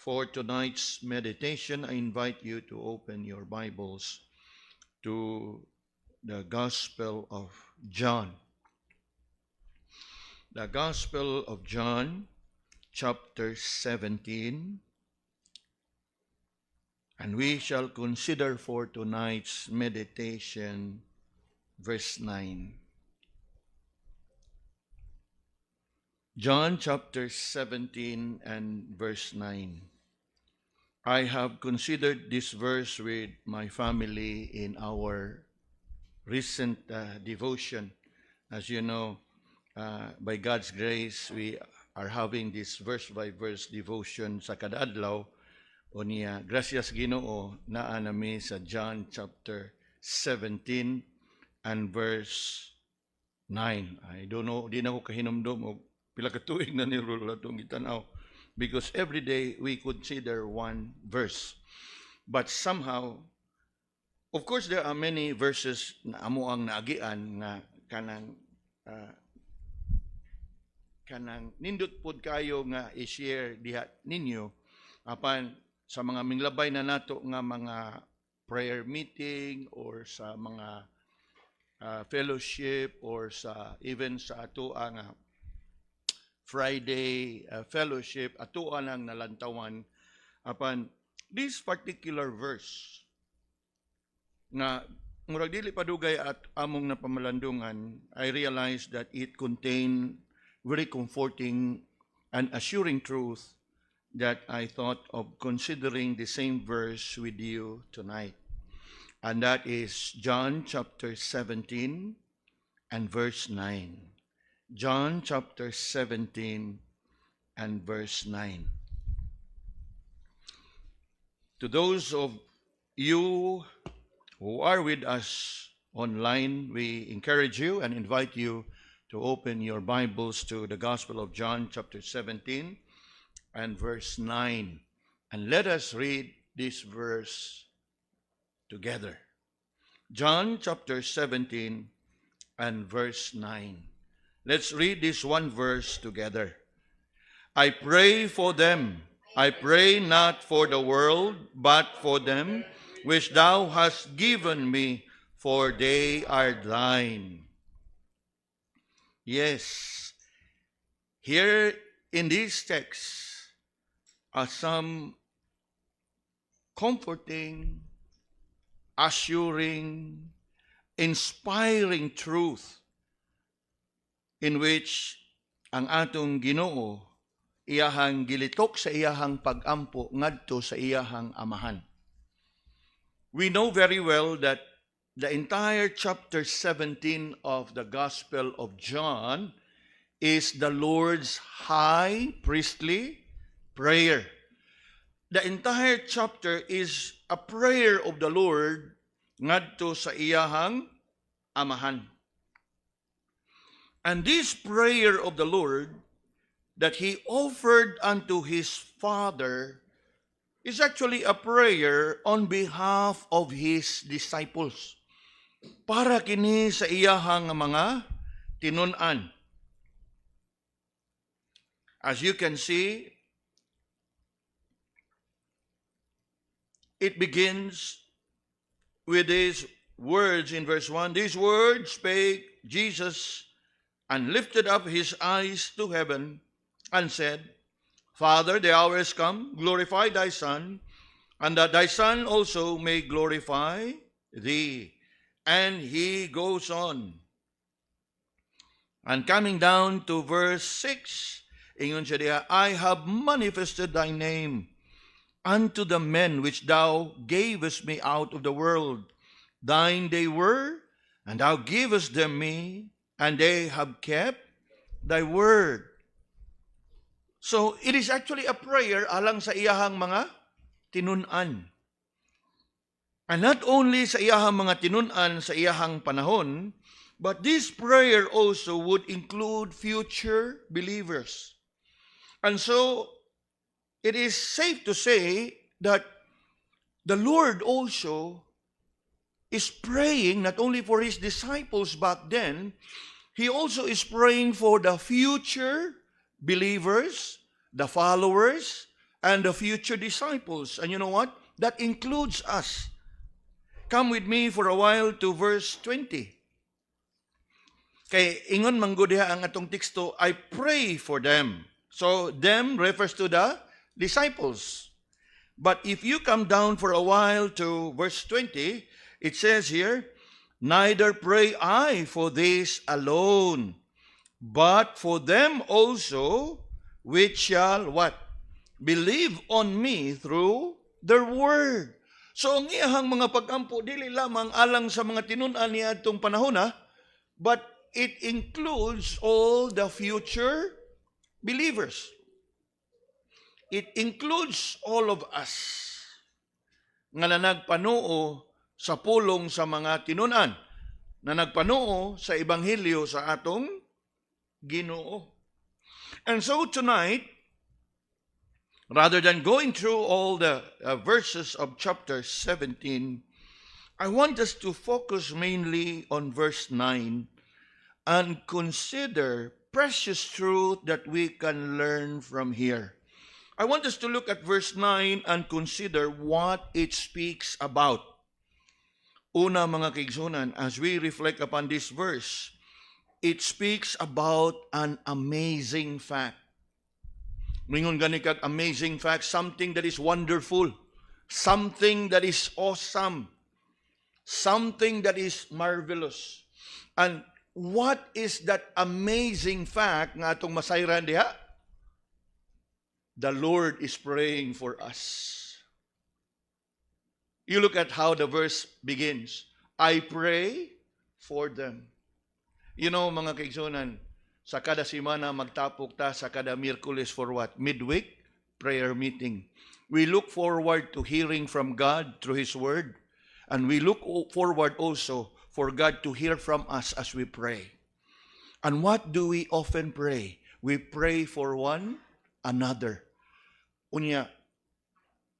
For tonight's meditation, I invite you to open your Bibles to the Gospel of John. The Gospel of John, chapter 17. And we shall consider for tonight's meditation verse 9. John chapter 17 and verse 9. I have considered this verse with my family in our recent devotion. As you know, by God's grace, we are having this verse-by-verse devotion sa kadadlaw. O niya, gracias Ginoo, naa nami sa John chapter 17 and verse 9. I don't know, di na ko kahinumdum o pila ka tuig na nirul atong gitanaw. Because every day we consider one verse. But somehow, of course there are many verses na amo ang naagian nga kanang nindot pod kayo nga i-share diha ninyo apan sa mga minglabay na nato nga mga prayer meeting or sa mga fellowship or sa even sa ato ang Friday fellowship, ato ang nalantawan apan this particular verse na murag dili padugay at among napamalandungan, I realized that it contained very comforting and assuring truth that I thought of considering the same verse with you tonight. And that is John chapter 17 and verse 9. John chapter 17 and verse 9. To those of you who are with us online, we encourage you and invite you to open your Bibles to the Gospel of John chapter 17 and verse 9. And let us read this verse together. John chapter 17 and verse 9. Let's read this one verse together. I pray for them. I pray not for the world, but for them which thou hast given me, for they are thine. Yes, here in this text are some comforting, assuring, inspiring truth in which ang atong Ginoo iyahang gilitok sa iyahang pag-ampo ngadto sa iyahang amahan. We know very well that the entire chapter 17 of the Gospel of John is the Lord's high priestly prayer. The entire chapter is a prayer of the Lord ngadto sa iyahang amahan. And this prayer of the Lord that he offered unto his Father is actually a prayer on behalf of his disciples. Para kini sa iyahang mga tinun-an. As you can see, it begins with these words in verse 1. These words spake Jesus and lifted up his eyes to heaven and said, Father, the hour is come, glorify thy Son, and that thy Son also may glorify thee. And he goes on. And coming down to verse 6, ingon siya diha, I have manifested thy name unto the men which thou gavest me out of the world. Thine they were, and thou gavest them me, and they have kept thy word. So, it is actually a prayer alang sa iyahang mga tinun-an. And not only sa iyahang mga tinun-an sa iyahang panahon, but this prayer also would include future believers. And so, it is safe to say that the Lord also is praying not only for his disciples back then, he also is praying for the future believers, the followers, and the future disciples. And you know what? That includes us. Come with me for a while to verse 20. Kay ingon manggod diha ang atong teksto, I pray for them. So them refers to the disciples. But if you come down for a while to verse 20, it says here, neither pray I for this alone, but for them also which shall what? Believe on me through their word. So ang iyahang mga pag-ampo dili lamang alang sa mga tinun-an niya atong panahon but it includes all the future believers. It includes all of us nga nagpanuo sa pulong sa mga tinun-an, na nagpanuo sa ebanghelyo sa atong Ginoo. And so tonight, rather than going through all the verses of chapter 17, I want us to focus mainly on verse 9 and consider precious truth that we can learn from here. I want us to look at verse 9 and consider what it speaks about. Una mga kaigsunan, as we reflect upon this verse, it speaks about an amazing fact. Mingon gani kag amazing fact, something that is wonderful, something that is awesome, something that is marvelous. And what is that amazing fact nga atong masayran diha? The Lord is praying for us. You look at how the verse begins. I pray for them. You know, mga kaigsunan, sa kada semana magtapok ta sa kada Miyerkules for what? Midweek prayer meeting. We look forward to hearing from God through His Word. And we look forward also for God to hear from us as we pray. And what do we often pray? We pray for one another. Unya,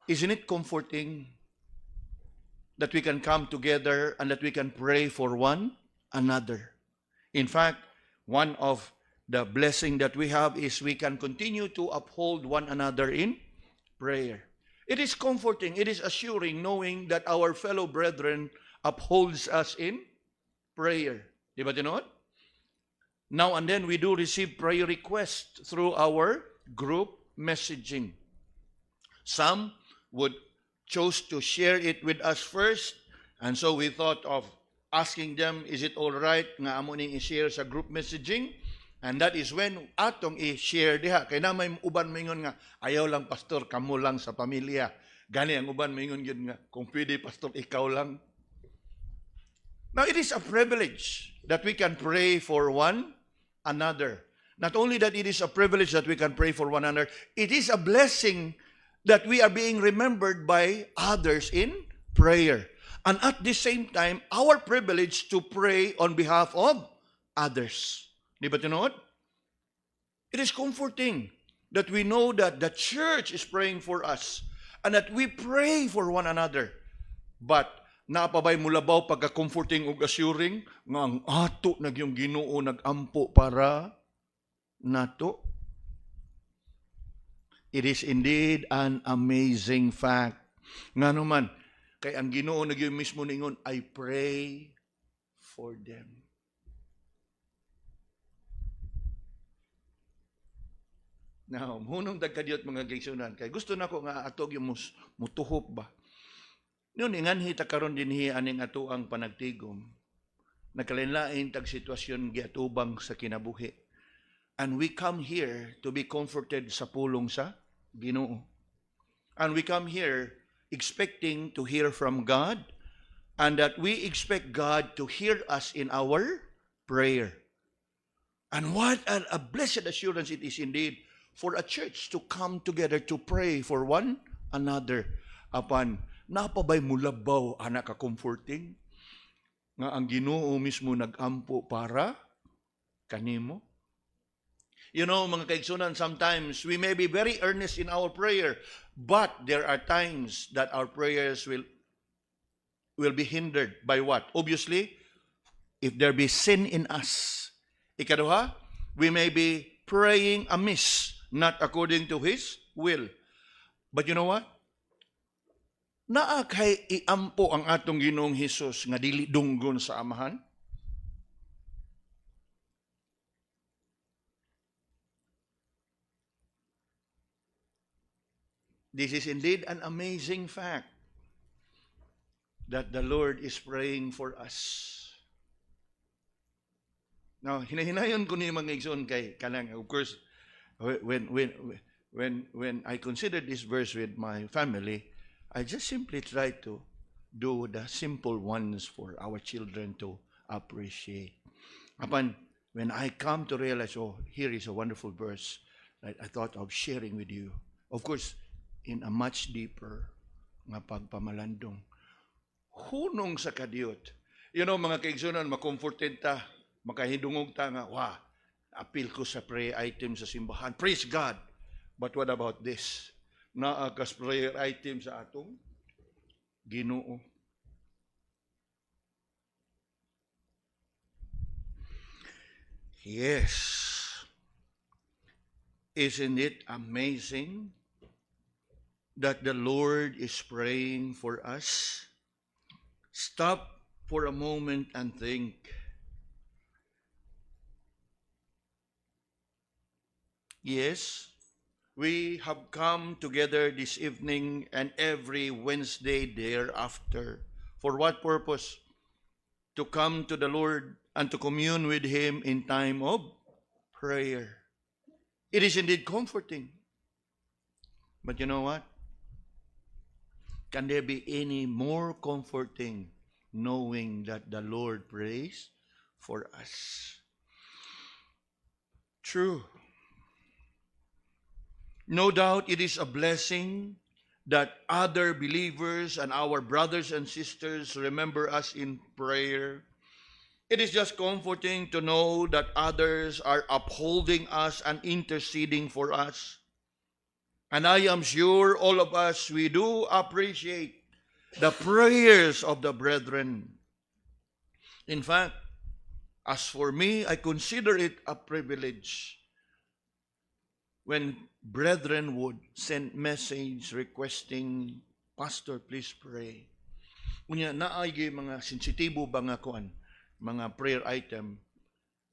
isn't it comforting that we can come together and that we can pray for one another? In fact, one of the blessing that we have is we can continue to uphold one another in prayer. It is comforting, it is assuring knowing that our fellow brethren upholds us in prayer. Di ba tinood? Now and then we do receive prayer requests through our group messaging. Some would choose to share it with us first, and so we thought of asking them, is it all right nga amo ning i-share sa group messaging? And that is when atong i-share diha. Kaya na may uban mingon nga, ayaw lang pastor, kamo lang sa pamilya. Gani ang uban mingon yun nga, kung pwede pastor, ikaw lang. Now it is a privilege that we can pray for one another. Not only that it is a privilege that we can pray for one another, it is a blessing that we are being remembered by others in prayer. And at the same time, our privilege to pray on behalf of others. Di ba tinood? It is comforting that we know that the church is praying for us and that we pray for one another. But napabay mulabaw pagka-comforting ug assuring nga ang ato nagyong Ginoo nagampo para nato. It is indeed an amazing fact. Nga naman, kay ang Ginoo nagyong mismo ningon, I pray for them. Now, hunong dagkadiyot mga kaigsunan, kay gusto na ko nga atog yung mutuhop ba? Noon, inganhi ta karon dinhi aning ato ang panagtigom. Nagkalain-lain tag sitwasyon giatubang sa kinabuhi. And we come here to be comforted sa pulong sa Ginoo. And we come here expecting to hear from God and that we expect God to hear us in our prayer. And what a blessed assurance it is indeed for a church to come together to pray for one another. Apan, napabay mulabaw, anak ka-comforting, nga ang Ginoo mismo nagampo para kanimo. You know, mga kaigsunan, sometimes we may be very earnest in our prayer, but there are times that our prayers will be hindered by what? Obviously, if there be sin in us. Ikaduha, we may be praying amiss, not according to His will. But you know what? Naa kay iampo ang atong Ginoong Hesus nga dili dunggon sa amahan. This is indeed an amazing fact that the Lord is praying for us. Now, hinahinayon ko ni mga igsoon kay kanang, of course, when I considered this verse with my family, I just simply try to do the simple ones for our children to appreciate. When I come to realize, oh, here is a wonderful verse that I thought of sharing with you. Of course, in a much deeper nga pagpamalandong. Hunong sa kadiyot. You know, mga kaigsunan, makomforted ta, makahidungog ta nga, wah, appeal ko sa prayer item sa simbahan. Praise God. But what about this? Naakas prayer item sa atong Ginoo. Yes. Isn't it amazing that the Lord is praying for us? Stop for a moment and think. Yes, we have come together this evening and every Wednesday thereafter. For what purpose? To come to the Lord and to commune with Him in time of prayer. It is indeed comforting. But you know what? Can there be any more comforting knowing that the Lord prays for us? True. No doubt it is a blessing that other believers and our brothers and sisters remember us in prayer. It is just comforting to know that others are upholding us and interceding for us. And I am sure all of us, we do appreciate the prayers of the brethren. In fact, as for me, I consider it a privilege when brethren would send message requesting, Pastor, please pray. Unya naay mga sensitibo ba nga kuan, mga prayer item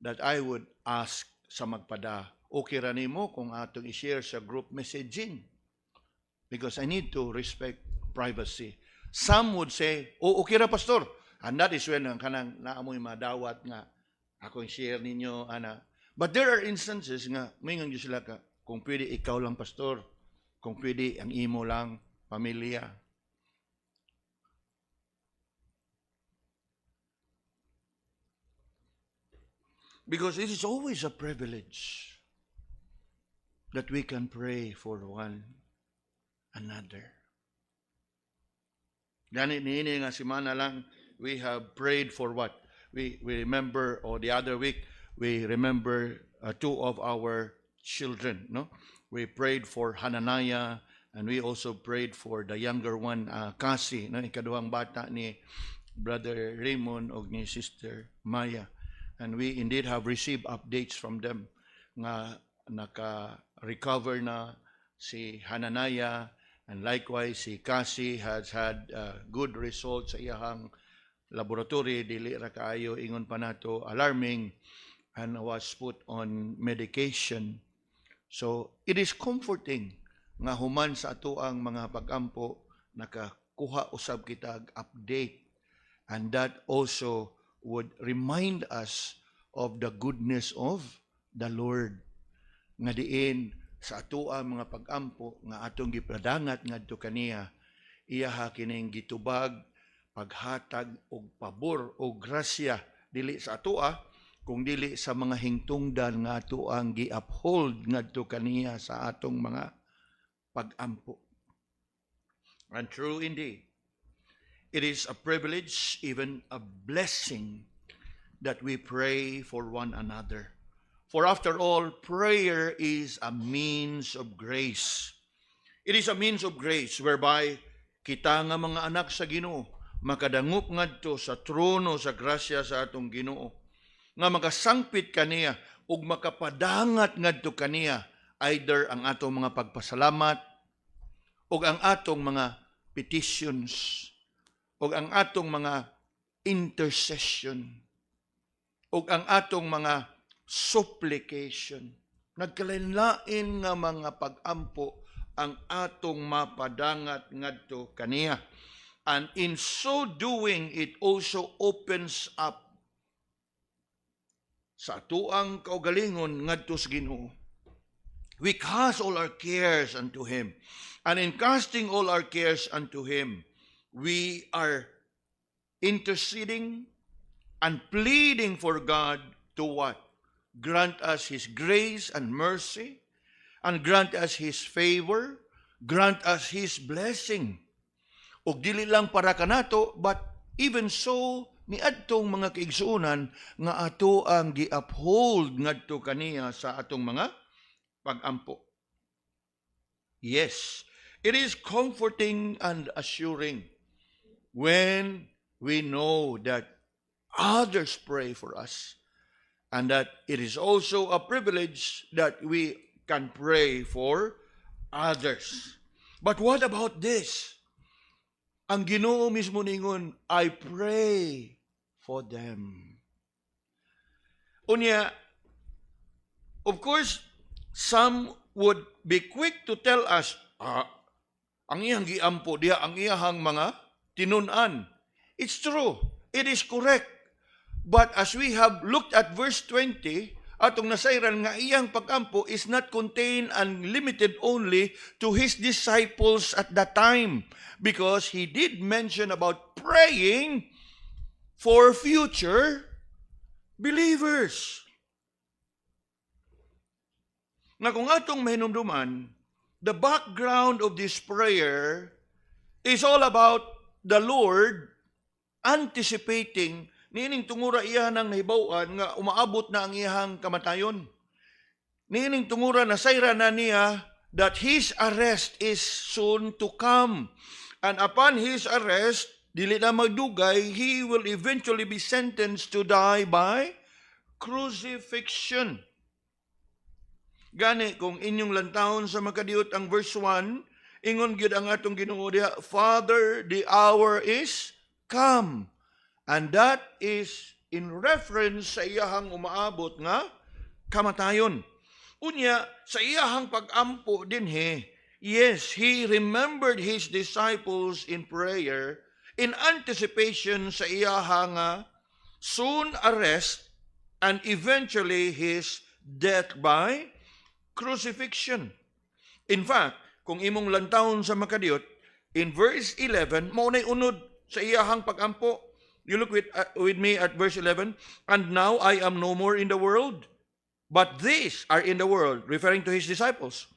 that I would ask sa magpada. Okay ra nimo kung atong i-share sa group messaging because I need to respect privacy. Some would say, oh, okay ra pastor. And that is when kanang naamoy madawat nga ako share ninyo ana. But there are instances nga mingon gyud sila ka kung pwede ikaw lang pastor, kung pwede ang imo lang pamilya. Because it is always a privilege that we can pray for one another. Gani niini nga semana lang, we have prayed for what? We remember, or the other week, we remember two of our children, no? We prayed for Hananiah, and we also prayed for the younger one, Cassie, no? Ikaduhang bata ni Brother Raymond o ni Sister Maya. And we indeed have received updates from them nga naka-recover na si Hananiah, and likewise si Cassie has had good results sa iyang laboratory, dili ra kaayo ingon pa nato alarming, and was put on medication. So it is comforting nga human sa ato ang mga pag-ampo nakakuha usab kita update, and that also would remind us of the goodness of the Lord. Nga diin sa ato ang mga pag-ampo nga atong gipadangat ngadto kaniya, iyaha kining gitubag paghatag og pabor o grasya dili sa atoa kung dili sa mga hingtungdan nga ato ang gi-uphold ngadto kaniya sa atong mga pag-ampo. And true indeed, it is a privilege, even a blessing, that we pray for one another. For after all, prayer is a means of grace. It is a means of grace whereby kita nga mga anak sa Ginoo makadangup ngadto sa trono sa grasya sa atong Ginoo, nga makasangpit kaniya ug makapadangat ngadto kaniya either ang atong mga pagpasalamat o ang atong mga petitions, o ang atong mga intercession, o ang atong mga supplication. Nagkalain-lain nga mga pag-ampo ang atong mapadangat ngadto kaniya. And in so doing, it also opens up sa atuang kaugalingon ngadto sa Ginoo. We cast all our cares unto Him. And in casting all our cares unto Him, we are interceding and pleading for God to what? Grant us His grace and mercy, and grant us His favor, grant us His blessing. O dili lang para kanato, but even so, ni adtong mga kaigsuonan nga ato ang gi-uphold ngadto kaniya sa atong mga pag-ampo. Yes, it is comforting and assuring when we know that others pray for us, and that it is also a privilege that we can pray for others. But what about this? Ang Ginoo mismo ningon, I pray for them. Unya, of course, some would be quick to tell us, ang iyang giampo diha, ang iyahang mga tinunan. It's true. It is correct. But as we have looked at verse 20, atong nasayran nga iyang pag-ampo is not contained and limited only to his disciples at that time, because he did mention about praying for future believers. Nga kung atong mahinumduman, the background of this prayer is all about the Lord anticipating niining tungura iya ng nahibawan nga umaabot na ang iyahang kamatayon. Niining tungura na sayra na niya that his arrest is soon to come. And upon his arrest, dili na magdugay, he will eventually be sentenced to die by crucifixion. Gani, kung inyong lantawon sa makadiot ang verse 1, ingon gyud ang atong Ginoo diha, Father, the hour is come. And that is in reference sa iyahang umaabot nga kamatayon. Unya, sa iyahang pag-ampo din yes, he remembered his disciples in prayer in anticipation sa iyahang soon arrest and eventually his death by crucifixion. In fact, kung imong lantawon sa makadiot, in verse 11, maunay unod sa iyahang pag-ampo. You look with me at verse 11. And now I am no more in the world, but these are in the world, referring to his disciples.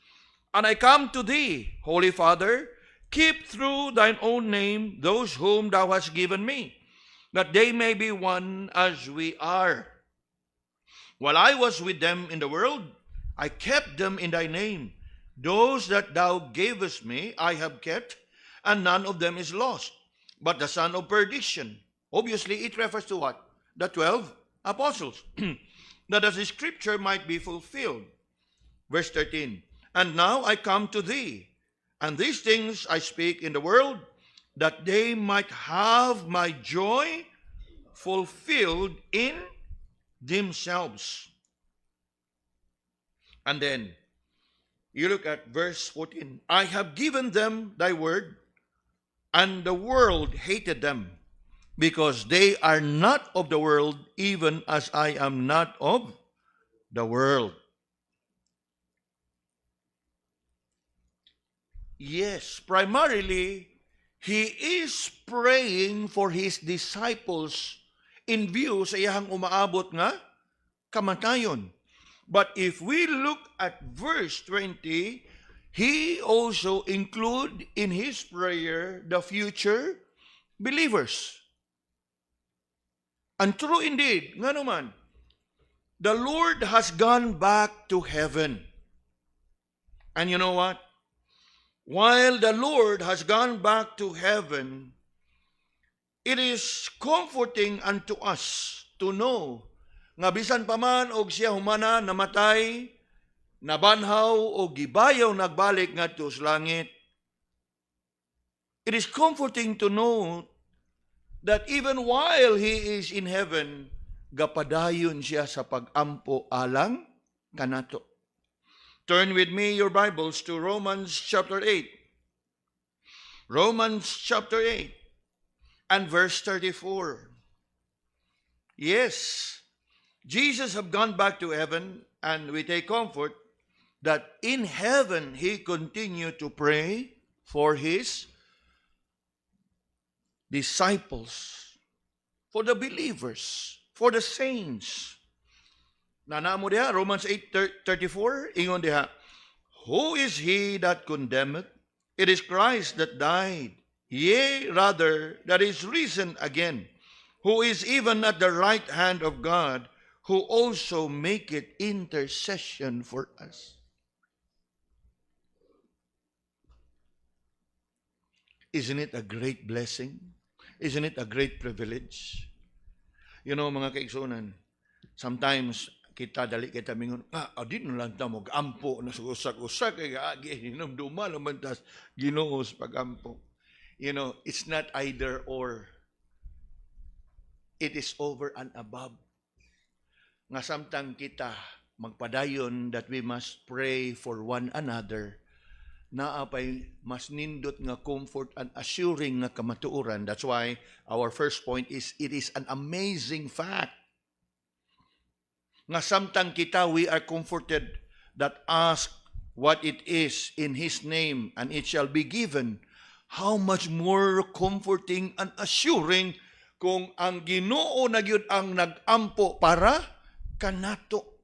And I come to thee, Holy Father, keep through thine own name those whom thou hast given me, that they may be one as we are. While I was with them in the world, I kept them in thy name. Those that thou gavest me, I have kept, and none of them is lost, but the son of perdition. Obviously, it refers to what? The 12 apostles. That as the scripture might be fulfilled. Verse 13. And now I come to thee, and these things I speak in the world, that they might have my joy fulfilled in themselves. And then, you look at verse 14. I have given them thy word, and the world hated them, because they are not of the world, even as I am not of the world. Yes, primarily, he is praying for his disciples in view sa iyahang umaabot nga kamatayon. But if we look at verse 20, he also include in his prayer the future believers. And true indeed, nga naman, the Lord has gone back to heaven. And you know what? While the Lord has gone back to heaven, it is comforting unto us to know nga bisan pa man og siya humana namatay, nabanhaw o gibayaw nagbalik ngadto sa langit, It is comforting to know that even while He is in heaven, gapadayon siya sa pag-ampo alang kanato. Turn with me your Bibles to Romans chapter 8. Romans chapter 8 and verse 34. Yes, Jesus have gone back to heaven, and we take comfort that in heaven He continued to pray for His disciples, for the believers, for the saints. Nanamo diha, Romans 8:34, ingon diha, who is he that condemneth? It is Christ that died, yea, rather, that is risen again, who is even at the right hand of God, who also maketh intercession for us. Isn't it a great blessing? Isn't it a great privilege? You know, mga kaigsunan, sometimes kita dali kita mingon, adin na lang ta mag-ampo na sa usak-usak, kaya gihinom dumal naman tas Ginoo sa pag-ampo. You know, it's not either or. It is over and above. Nga samtang kita magpadayon that we must pray for one another, naapay mas nindot nga comfort and assuring nga kamatuoran. That's why our first point is, it is an amazing fact nga samtang kita, we are comforted that ask what it is in His name, and it shall be given. How much more comforting and assuring kung ang Ginoo na gyud ang nag-ampo para kanato.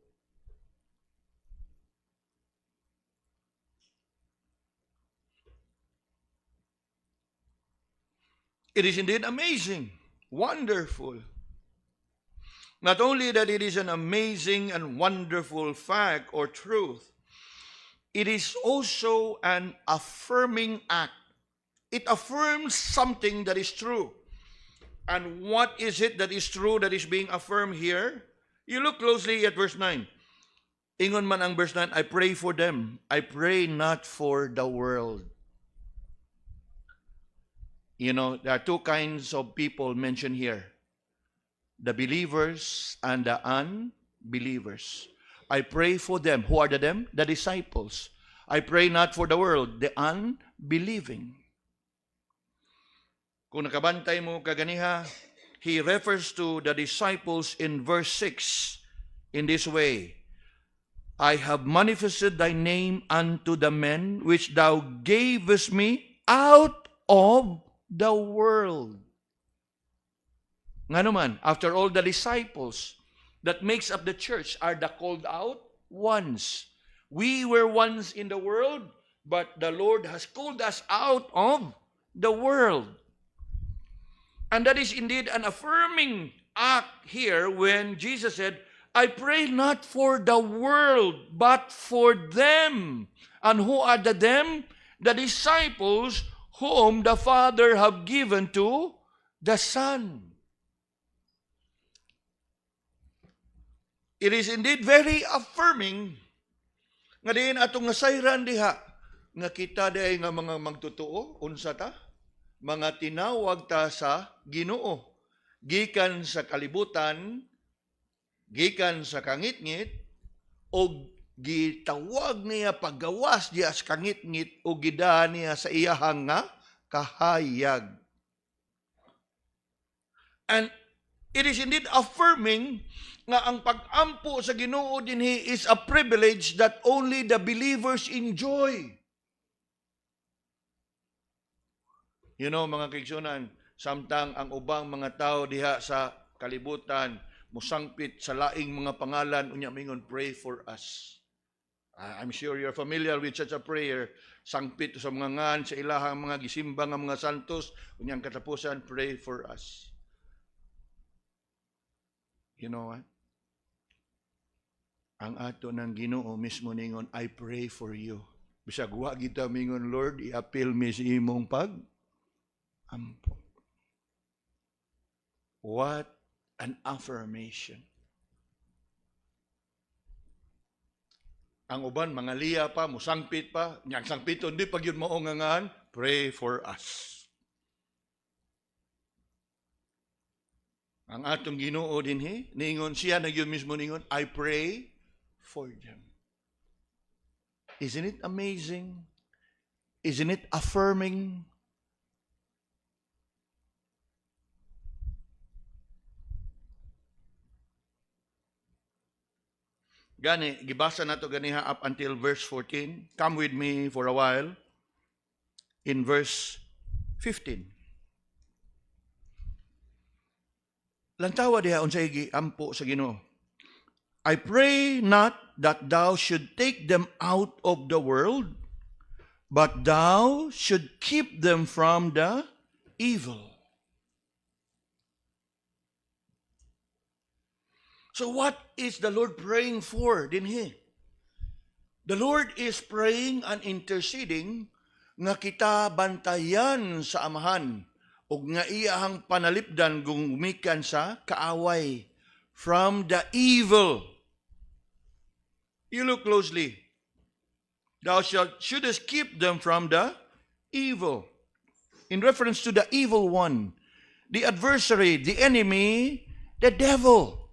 It is indeed amazing, wonderful. Not only that it is an amazing and wonderful fact or truth, it is also an affirming act. It affirms something that is true. And what is it that is true that is being affirmed here? You look closely at verse 9. Ingon man ang verse 9, I pray for them. I pray not for the world. You know, there are two kinds of people mentioned here. The believers and the unbelievers. I pray for them. Who are the them? The disciples. I pray not for the world, the unbelieving. Kung nakabantay mo kaganiha, he refers to the disciples in verse 6 in this way. I have manifested thy name unto the men which thou gavest me out of the world. Nga naman, after all, the disciples that makes up the church are the called out ones. We were once in the world, but the Lord has called us out of the world. And that is indeed an affirming act here when Jesus said, I pray not for the world, but for them. And who are the them? The disciples whom the Father have given to the Son. It is indeed very affirming nga diin atong nasayran diha nga kita diay nga mga magtotoo, unsa ta? Mga tinawag ta sa Ginoo, gikan sa kalibutan, gikan sa kangitngit, o gitawag niya paggawas diya sa kangitngit o gidaan niya sa iyahang nga kahayag. And it is indeed affirming nga ang pag-ampo sa Ginoo dinhi is a privilege that only the believers enjoy. You know, mga kaigsunan, samtang ang ubang mga tao diha sa kalibutan musangpit sa laing mga pangalan, unya mingon, pray for us. I'm sure you're familiar with such a prayer. Sangpit sa mga ngan, sa ilahang mga gisimba nga mga santos, unyang katapusan, pray for us. You know what? Ang ato ng Ginoo mismo ningon, I pray for you. Bisag wa kita mingon, Lord, i-appeal mi sa imong pag-ampo. What an affirmation. Ang uban, mga liya pa, musangpit pa, niyang sangpiton, di pag yun maungangan, pray for us. Ang atong Ginoo dinhi, ningon siya na yun mismo ningon, I pray for them. Isn't it amazing? Isn't it affirming? Gani, gibasa nato ganiha up until verse 14. Come with me for a while. In verse 15. Lantawa diha unsay giampo sa Ginoo. I pray not that thou should take them out of the world, but thou should keep them from the evil. So what is the Lord praying for dinhi? The Lord is praying and interceding nga kita bantayan sa amahan ug nga iyahang panalipdan gumikan sa kaaway from the evil. You look closely. Thou shouldest keep them from the evil. In reference to the evil one, the adversary, the enemy, the devil.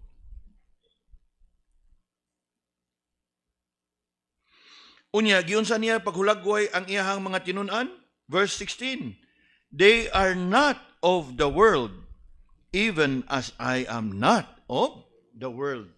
Unya, giunsa niya paghulagway ang iyahang mga tinun-an? Verse 16, they are not of the world, even as I am not of the world.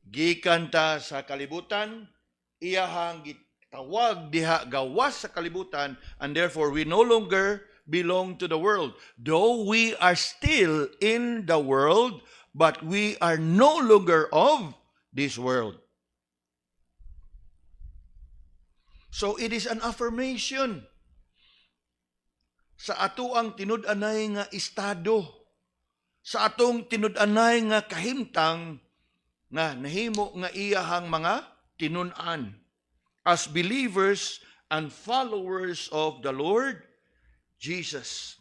Gikan ta sa kalibutan, iyahang gitawag diha gawas sa kalibutan, and therefore we no longer belong to the world. Though we are still in the world, but we are no longer of this world. So it is an affirmation sa atoang tinud-anay nga estado, sa atong tinud-anay nga kahimtang nga nahimo nga iyahang mga tinun-an as believers and followers of the Lord Jesus.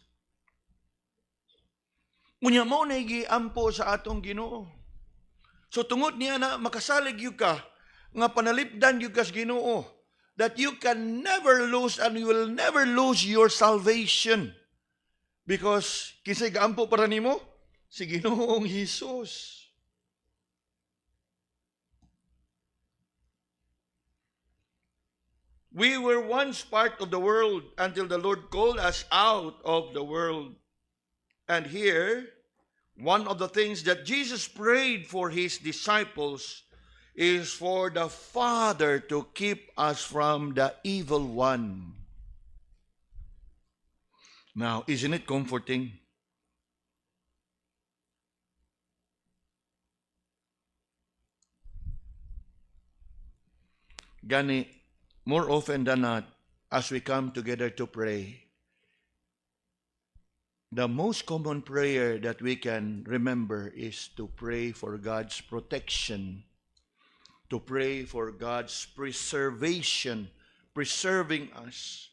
Unya mo na giampo sa atong Ginoo. So tungod niya na makasalig yun ka, nga panalipdan yun ka sa Ginoo, that you can never lose and you will never lose your salvation. Because kinsay gaampo para nimo? Si Ginoong Hesus. We were once part of the world until the Lord called us out of the world. And here, one of the things that Jesus prayed for his disciples is for the Father to keep us from the evil one. Now, isn't it comforting? Gani, more often than not, as we come together to pray, the most common prayer that we can remember is to pray for God's protection, to pray for God's preservation, preserving us.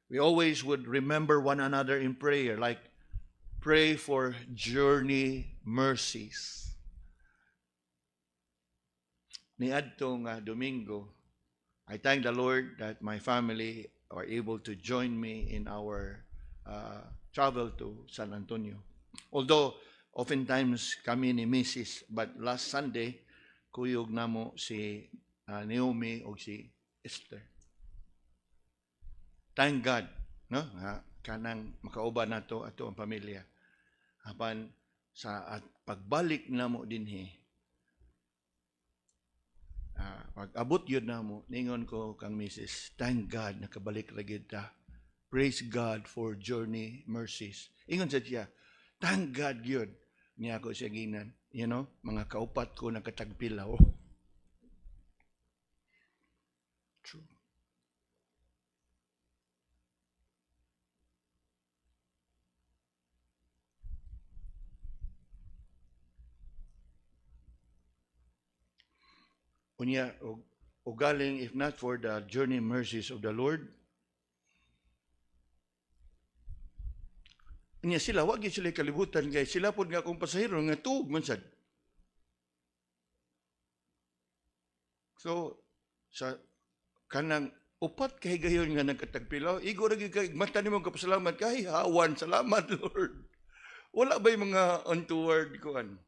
We always would remember one another in prayer, like pray for journey mercies. Niadto nga Domingo, I thank the Lord that my family are able to join me in our travel to San Antonio. Although, oftentimes kami ni Mrs. But last Sunday, kuyog namo si Naomi o si Esther. Thank God, no? Kanang makauban nato ato ang pamilya. Apan sa at pagbalik namo dinhi, pag-abot yun namo, ningon ko kang Mrs. Thank God nakabalik ra gyud ta. Praise God for journey mercies. Ingon sa siya, thank God yun. Niya ako siya ginan. You know, mga kaupat ko nakatagpilaw. True. Unya, o galing, if not for the journey mercies of the Lord, unya sila, wag sila kalibutan, kay sila po nga akong pasahero, nga tuog man sad. So, sa kanang upat kay gayon nga nagkatagpilaw, igo ra gyud kay mata nimo kapasalamat kay hawan, salamat Lord. Wala ba yung mga untoward kuan?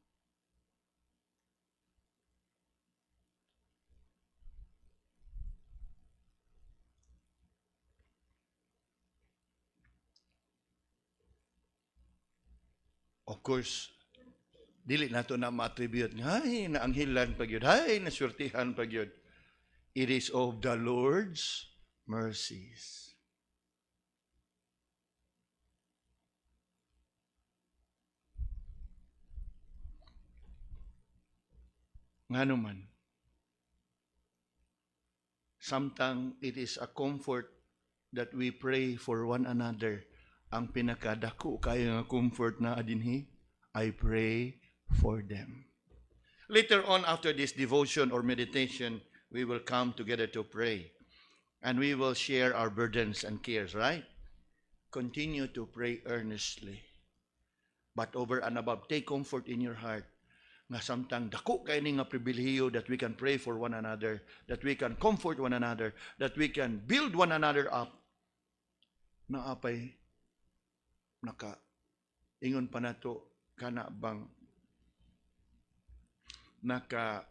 Of course, dili nato na ma-attribute nga, ay, naanghilan pag yun, ay, naswertihan pag yun. It is of the Lord's mercies. Nga naman, sometimes it is a comfort that we pray for one another. Ang pinakadako kayo nga comfort na adinhi, I pray for them. Later on, after this devotion or meditation, we will come together to pray. And we will share our burdens and cares, right? Continue to pray earnestly. But over and above, take comfort in your heart nga samtang dako kay ni nga pribilehiyo that we can pray for one another, that we can comfort one another, that we can build one another up. Naapay naka ingon pa nato kana bang naka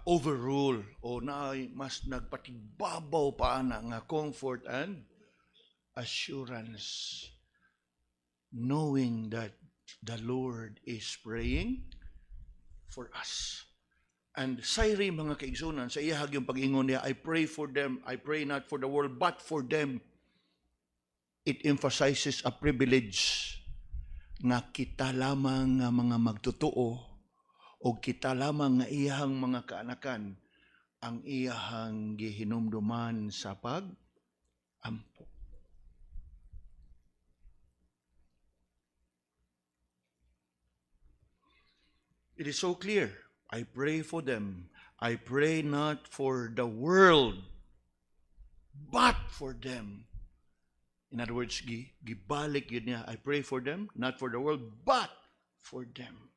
overrule o naay mas nagpatigbabaw pa ana nga comfort and assurance, knowing that the Lord is praying for us. And sayri mga kaigsunan, sa iyahag yung pag-ingon niya, I pray for them, I pray not for the world, but for them. It emphasizes a privilege nga kita lamang nga mga magtutuo o kita lamang nga iyahang mga kaanakan ang iyahang gihinumduman sa pag-ampo. It is so clear. I pray for them. I pray not for the world, but for them. In other words, gibalik yun niya. I pray for them, not for the world, but for them.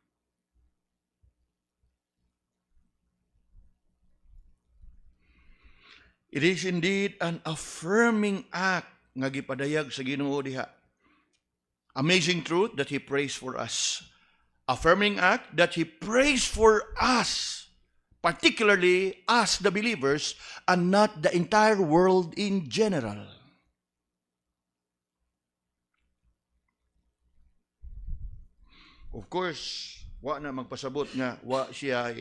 It is indeed an affirming act nga gipadayag sa Ginoo diha. Amazing truth that He prays for us. Affirming act that He prays for us, particularly us the believers, and not the entire world in general. Of course, wa na magpasabot nga wa siya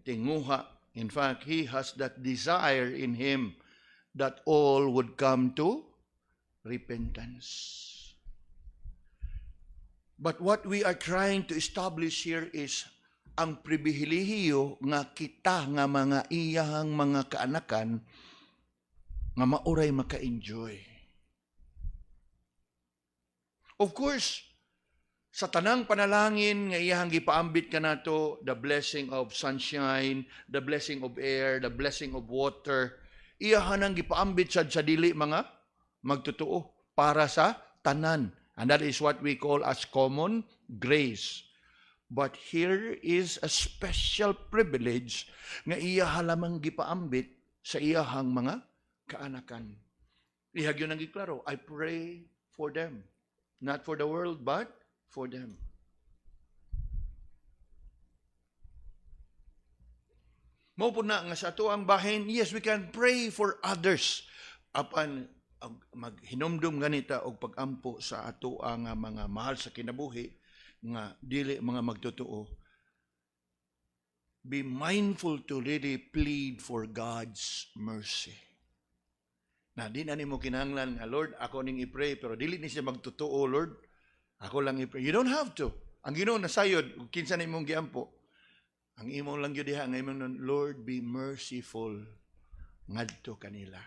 tinguha. In fact, He has that desire in Him that all would come to repentance. But what we are trying to establish here is ang pribilehiyo nga kita nga mga iyahang mga kaanakan nga mauray maka-enjoy. Of course, sa tanang panalangin nga iyahang gipaambit kanato, the blessing of sunshine, the blessing of air, the blessing of water, iyahan ang gipaambit sa dili mga magtutuo para sa tanan. And that is what we call as common grace. But here is a special privilege nga iyahan lamang gipaambit sa iyahang mga kaanakan. Ihag yun ang giklaro, I pray for them. Not for the world, but for them. Mao po na nga sa ato ang bahin, yes, we can pray for others. Apan maghinumdum ganita og pag-ampo sa ato ang mga mahal sa kinabuhi nga dili mga magtotoo. Be mindful to really plead for God's mercy. Na di na nimo kinahanglan nga, Lord, ako ning i-pray pero dili ni siya magtotoo, Lord. Ako lang i-pray. You don't have to. Ang Ginoo nasayod kinsa nimong giampo. Ang imong lang gyud diha nga imong, Lord, be merciful ngadto kanila.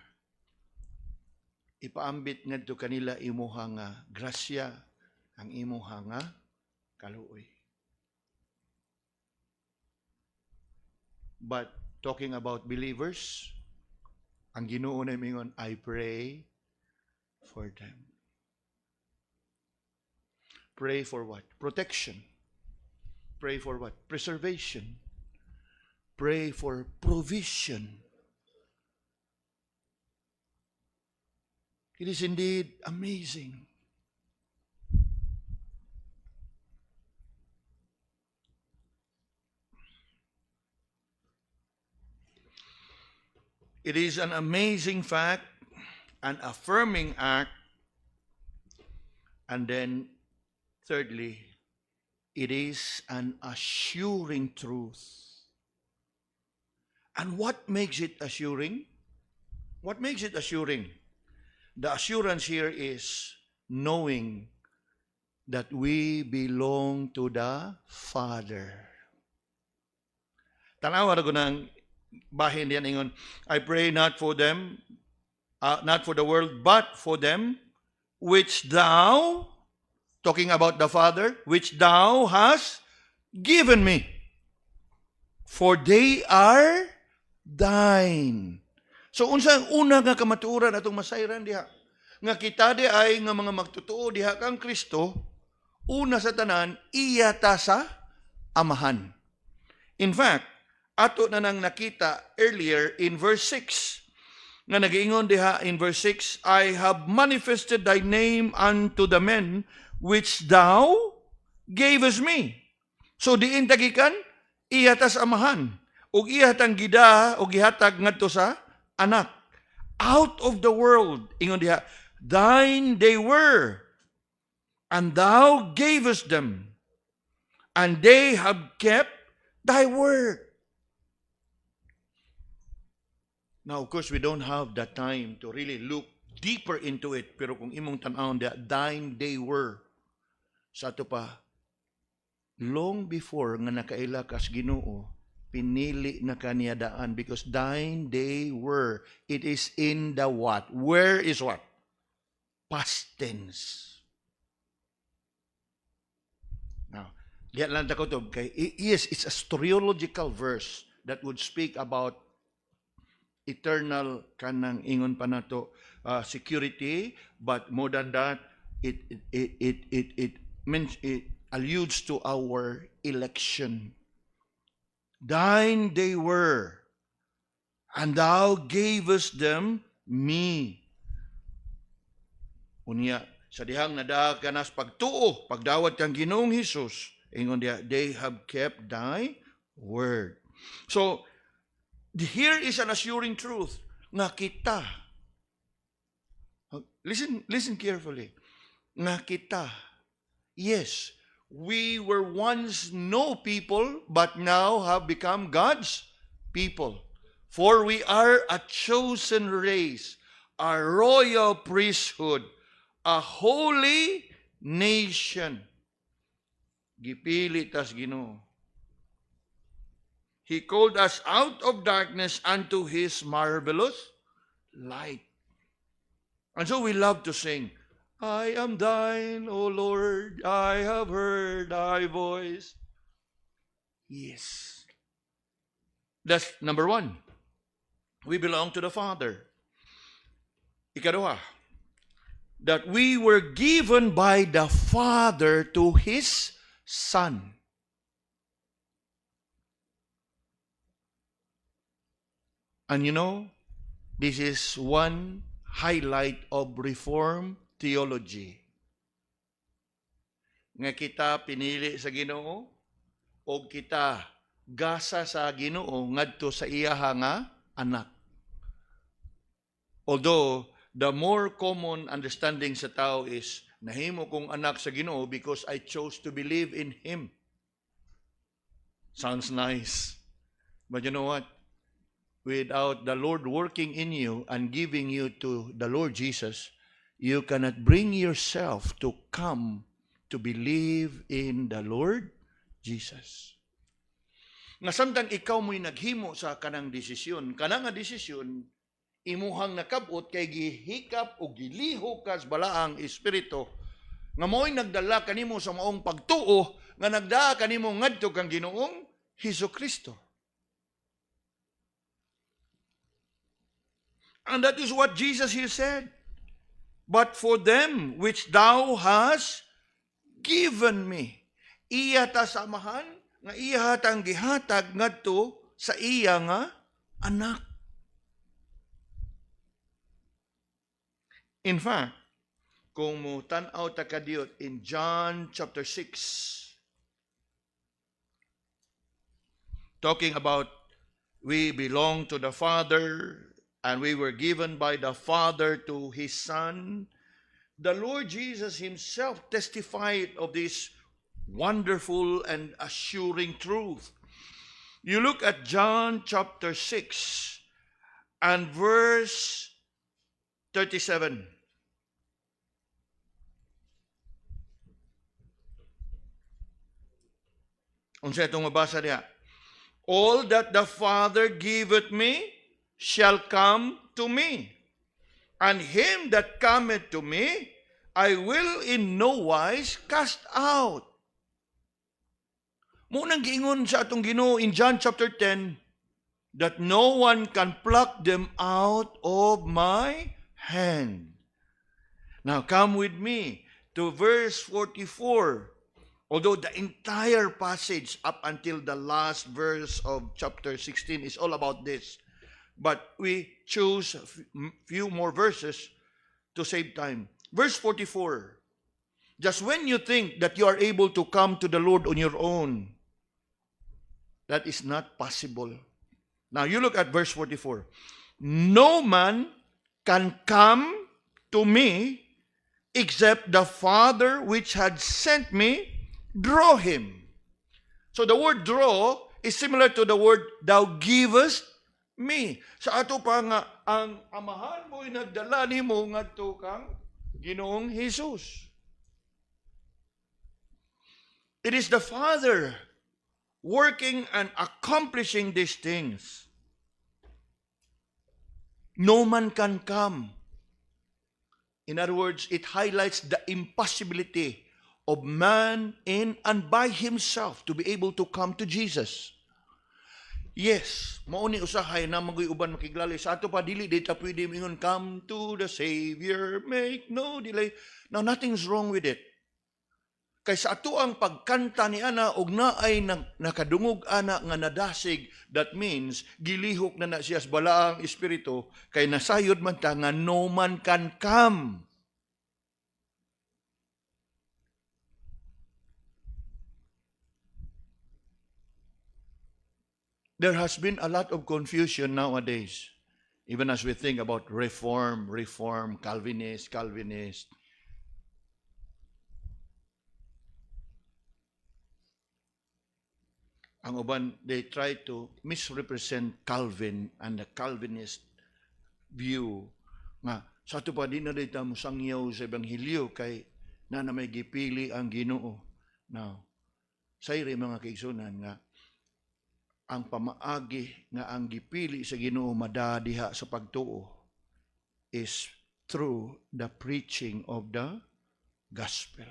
Ipaambit ngadto kanila imuha nga grasya, ang imuha nga kaluoy. But talking about believers, ang Ginoo na mingon, I pray for them. Pray for what? Protection. Pray for what? Preservation. Pray for provision. It is indeed amazing. It is an amazing fact, an affirming act, and then thirdly, it is an assuring truth. And what makes it assuring? What makes it assuring? The assurance here is knowing that we belong to the Father. Tanawa na ko ng bahin diyan ingon, I pray not for them, not for the world, but for them which thou, talking about the Father, which thou hast given me. For they are thine. So unsa ang una nga kamatuoran atong masayran diha? Nga kita di ay nga mga magtotoo diha kang Kristo, una sa tanan, iya ta sa amahan. In fact, ato na nang nakita earlier in verse 6, nga nag-iingon diha in verse 6, I have manifested thy name unto the men which thou gavest me. So diin tagikan, iya ta sa amahan. O iya tang gida o gihatag ngadto sa anak. Out of the world, ingon diha, thine they were, and thou gavest them, and they have kept thy word. Now, of course, we don't have the time to really look deeper into it, pero kung imong tan-awon diha, thine they were, sa ato pa, long before nga nakaila kas Ginoo, pinili na kaniyadaan because thine they were. It is in the what? Where is what? Past tense. Now, diyan lang ko to. Yes, it's a historiological verse that would speak about eternal kanang ingon pa nato security, but more than that, it alludes to our election. Thine they were, and thou gavest them me. Unya, sa dihang nadaag ka nas pagtuo, pagdawat kang Ginoong Hesus, ingon diha, they have kept thy word. So, here is an assuring truth nga kita. Listen carefully. Nga kita. Yes, we were once no people, but now have become God's people. For we are a chosen race, a royal priesthood, a holy nation. Gipili tas Ginoo. He called us out of darkness unto His marvelous light. And so we love to sing, I am thine, O Lord, I have heard thy voice. Yes. That's number one. We belong to the Father. Ikaduha, that we were given by the Father to His Son. And you know, this is one highlight of Reformed theology. Nga kita pinili sa Ginoo o kita gasa sa Ginoo ngadto sa iyaha nga anak. Although the more common understanding sa tao is nahimo kong anak sa Ginoo because I chose to believe in Him. Sounds nice. But you know what? Without the Lord working in you and giving you to the Lord Jesus, you cannot bring yourself to come to believe in the Lord Jesus. Nga samtang ikaw mo'y naghimo sa kanang desisyon, kanang nga desisyon, imuhang nakabot kay gihikap o giliho ka sa balaang espiritu, nga mo'y nagdala kanimo sa maong pagtuo, nga nagdala kanimo ngadto kang Ginoong Hesukristo. And that is what Jesus here said. But for them which thou hast given me. Iya ta samahan, nga iya tang gihatag ngadto sa iya nga anak. In fact, kung mo tan-aw ta kadiyot in John chapter 6, talking about we belong to the Father, and we were given by the Father to His Son. The Lord Jesus Himself testified of this wonderful and assuring truth. You look at John chapter 6 and verse 37. Unsa itong mabasa niya? All that the Father giveth me shall come to me, and him that cometh to me I will in no wise cast out. Munang giingon sa atong Ginoo in John chapter 10 that no one can pluck them out of my hand. Now come with me to verse 44. Although the entire passage up until the last verse of chapter 16 is all about this, but we choose a few more verses to save time. Verse 44, just when you think that you are able to come to the Lord on your own, that is not possible. Now you look at verse 44. No man can come to me except the Father which had sent me draw him. So the word draw is similar to the word thou givest me. Sa ato pa nga, ang amahan mo'y nagdala ni mo ngadto kang Ginoong Jesus. It is the Father working and accomplishing these things. No man can come. In other words, it highlights the impossibility of man in and by himself to be able to come to Jesus. Yes, mao ni usahay na magoy uban makiglali sa ato pa dili data pwede mingon come to the Savior, make no delay. Now nothing's wrong with it. Kay sa ato ang pagkanta ni ana og naay nakadungog ana nga nadasig, that means gilihok na siya sa balaang espiritu kay nasayod man ta nga no man can come. There has been a lot of confusion nowadays, even as we think about reform, Calvinist. Ang uban, they try to misrepresent Calvin and the Calvinist view nga sa ato pa di na dito musangyaw sa Ebanghelyo kay na may gipili ang Ginoo. Now, sayri mga kaigsunan nga ang pamaagi nga ang gipili sa Ginoo madadiha sa pagtuo is through the preaching of the gospel.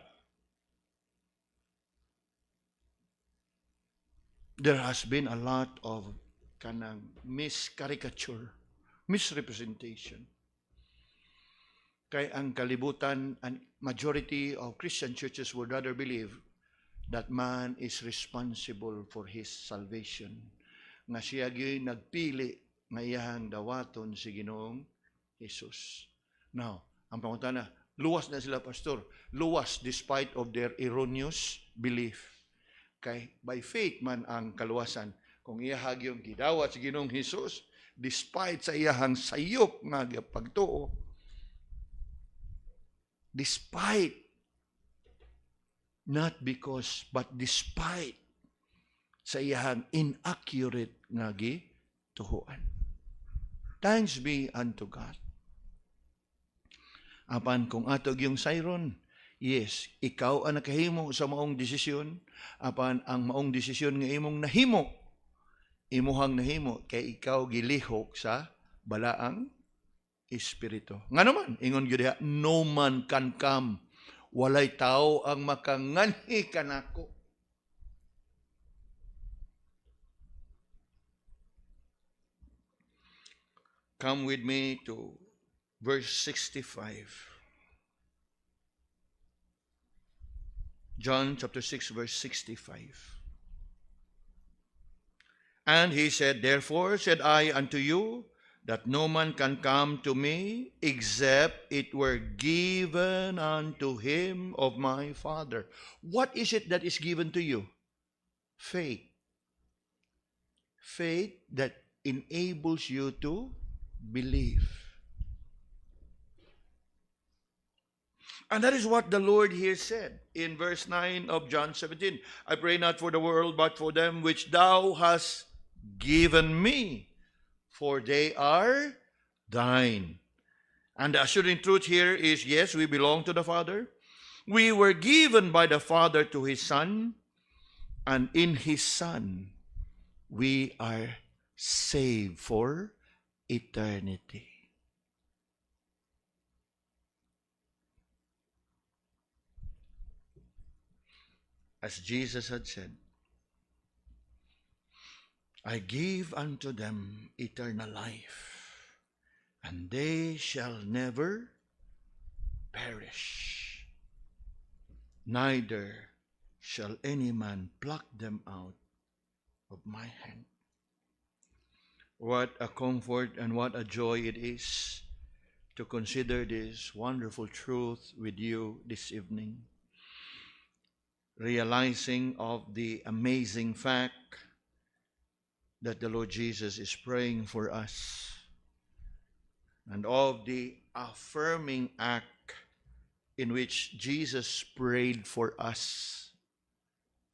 There has been a lot of kanang miscaricature, misrepresentation. Kay ang kalibutan and majority of Christian churches would rather believe that man is responsible for his salvation. Nga siya gyud nagpili nga iyang dawaton si Ginoong Jesus. Now, ang pangutana, luwas na sila pastor. Luwas despite of their erroneous belief. Kay by faith man ang kaluwasan. Kung iyahag yung gidawat si Ginoong Jesus, despite sa iyahang sayop nga pagtuo, despite, not because, but despite sa iyang inaccurate nga gituhuan. Thanks be unto God. Apan kung atog yung sayron, yes, ikaw ang nakahimo sa maong desisyon, apan ang maong desisyon nga imong nahimo, imuhang nahimo, kay ikaw gilihok sa balaang espiritu. Nga naman, ingon gyud diha, no man can come. Walay tao ang makanganhi kanako. Come with me to verse 65. John chapter 6, verse 65. And he said, therefore said I unto you, that no man can come to me except it were given unto him of my Father. What is it that is given to you? Faith. Faith that enables you to believe. And that is what the Lord here said in verse 9 of John 17. I pray not for the world, but for them which thou hast given me, for they are thine. And the assuring truth here is, yes, we belong to the Father. We were given by the Father to His Son, and in His Son, we are saved for eternity. As Jesus had said, I give unto them eternal life, and they shall never perish, neither shall any man pluck them out of my hand. What a comfort and what a joy it is to consider this wonderful truth with you this evening, realizing of the amazing fact that the Lord Jesus is praying for us, and of the affirming act in which Jesus prayed for us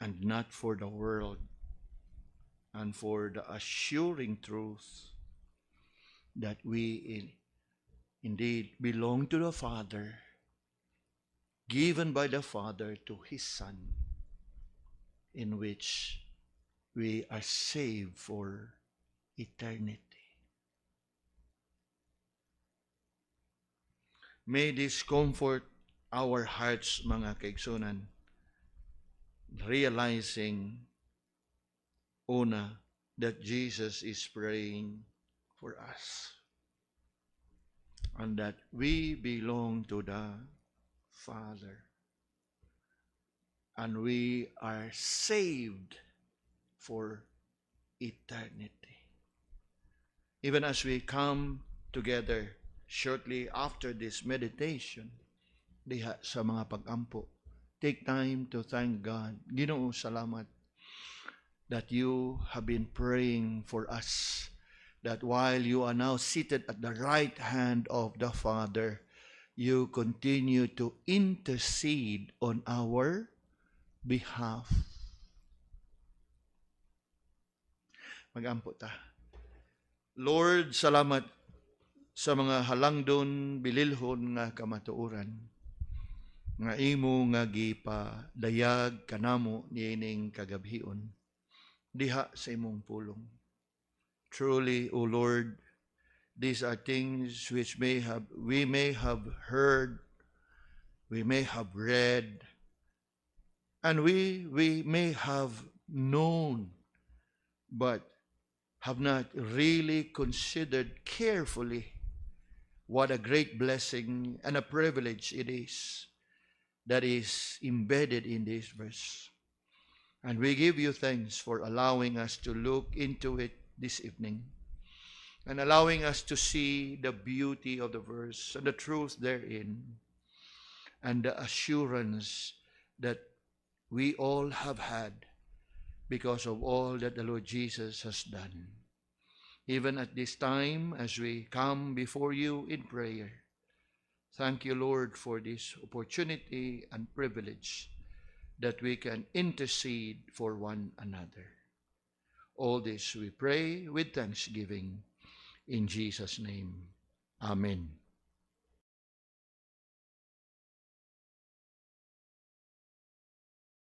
and not for the world, and for the assuring truth that we indeed belong to the Father, given by the Father to His Son, in which we are saved for eternity. May this comfort our hearts, mga kaigsunan, realizing, una, that Jesus is praying for us, and that we belong to the Father, and we are saved for eternity. Even as we come together shortly after this meditation, diha sa mga pag-ampo, take time to thank God. Ginoo, salamat that you have been praying for us, that while you are now seated at the right hand of the Father, you continue to intercede on our behalf. Mag-ampo ta. Lord, salamat sa mga halangdon, bililhon nga kamatuoran, nga imo nga gipadayag kanamo niining kagabhion diha sa imong pulong. Truly, O Lord, these are things which we may have heard, we may have read, and we may have known, but have not really considered carefully what a great blessing and a privilege it is that is embedded in this verse. And we give you thanks for allowing us to look into it this evening, and allowing us to see the beauty of the verse and the truth therein, and the assurance that we all have had because of all that the Lord Jesus has done. Even at this time, as we come before you in prayer, thank you, Lord, for this opportunity and privilege that we can intercede for one another. All this we pray with thanksgiving in Jesus' name. Amen.